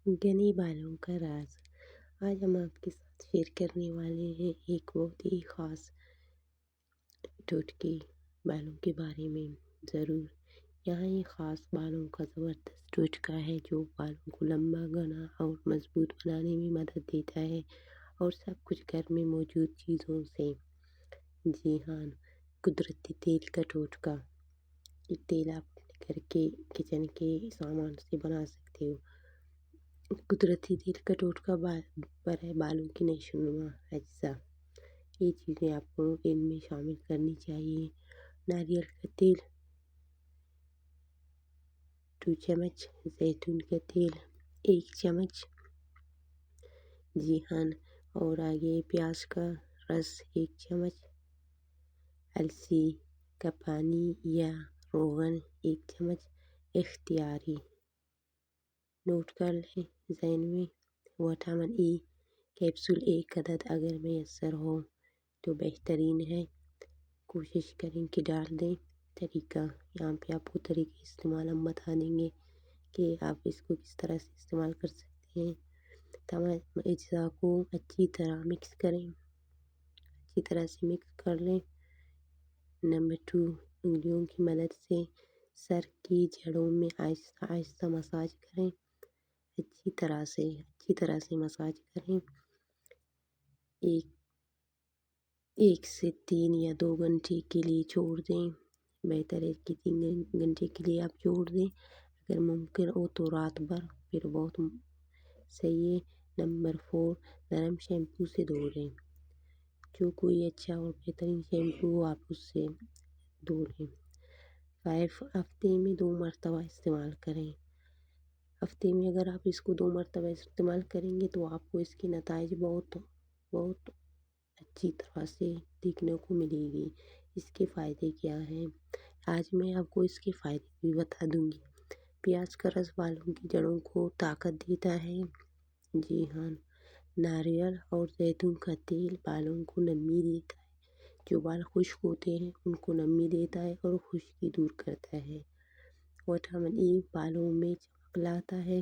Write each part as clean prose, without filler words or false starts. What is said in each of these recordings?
घने बालों का राज। आज हम आपके साथ शेयर करने वाले हैं एक बहुत ही ख़ास टोटके बालों के बारे में। ज़रूर यहाँ ये ख़ास बालों का ज़बरदस्त टोटका है जो बालों को लंबा, घना और मज़बूत बनाने में मदद देता है, और सब कुछ घर में मौजूद चीज़ों से। जी हाँ, कुदरती तेल का टोटका। ये तेल आप अपने घर के किचन के सामान से बना सकते हो। कुदरती तेल का टोटका बालों की नशोनुमा अज्जा। ये चीज़ें आपको इनमें शामिल करनी चाहिए। नारियल का तेल 2 चम्मच, जैतून का तेल 1 चम्मच। जी हाँ, और आगे प्याज का रस 1 चम्मच, अलसी का पानी या रोगन 1 चम्मच। इख्तियारी नोट कर लें ज़हन में। विटामिन ई कैप्सूल 1 अदद अगर मैसर हो तो बेहतरीन है। कोशिश करें कि डाल दें। तरीका यहाँ पे आपको तरीके इस्तेमाल हम बता देंगे कि आप इसको किस तरह से इस्तेमाल कर सकते हैं। तमाम अज्जा को अच्छी तरह मिक्स करें, अच्छी तरह से मिक्स कर लें। नंबर 2, उंगलियों की मदद से सर की जड़ों में आहिस्ता आहिस्ता मसाज करें। अच्छी तरह से मसाज करें। एक से 3 या 2 घंटे के लिए छोड़ दें। बेहतर है कि 3 घंटे के लिए आप छोड़ दें। अगर मुमकिन हो तो रात भर, फिर बहुत सही है। नंबर 4, नरम शैम्पू से धो लें। जो कोई अच्छा और बेहतरीन शैम्पू हो आप उससे धो लें। 5, हफ्ते में 2 मरतबा इस्तेमाल करें। हफ्ते में अगर आप इसको 2 मरतबा इस्तेमाल करेंगे तो आपको इसके नताइज बहुत अच्छी तरह से देखने को मिलेगी। इसके फ़ायदे क्या हैं? आज मैं आपको इसके फ़ायदे भी बता दूँगी। प्याज का रस बालों की जड़ों को ताकत देता है। जी हाँ, नारियल और जैतून का तेल बालों को नमी देता है। जो बाल खुश्क होते हैं उनको नमी देता है और खुश्की दूर करता है। विटामिन ई बालों में चमक लाता है।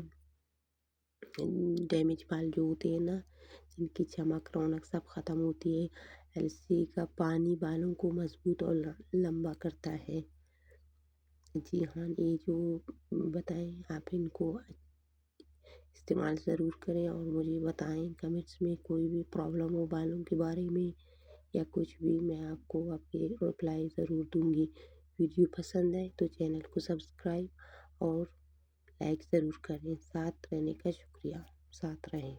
डैमेज बाल जो होते हैं ना, जिनकी चमक रौनक सब ख़त्म होती है। अलसी का पानी बालों को मजबूत और लंबा करता है। जी हाँ, ये जो बताएं आप इनको इस्तेमाल ज़रूर करें और मुझे बताएं कमेंट्स में। कोई भी प्रॉब्लम हो बालों के बारे में या कुछ भी, मैं आपको आपके रिप्लाई ज़रूर दूँगी। वीडियो पसंद है तो चैनल को सब्सक्राइब और लाइक ज़रूर करें। साथ रहने का शुक्रिया। साथ रहें।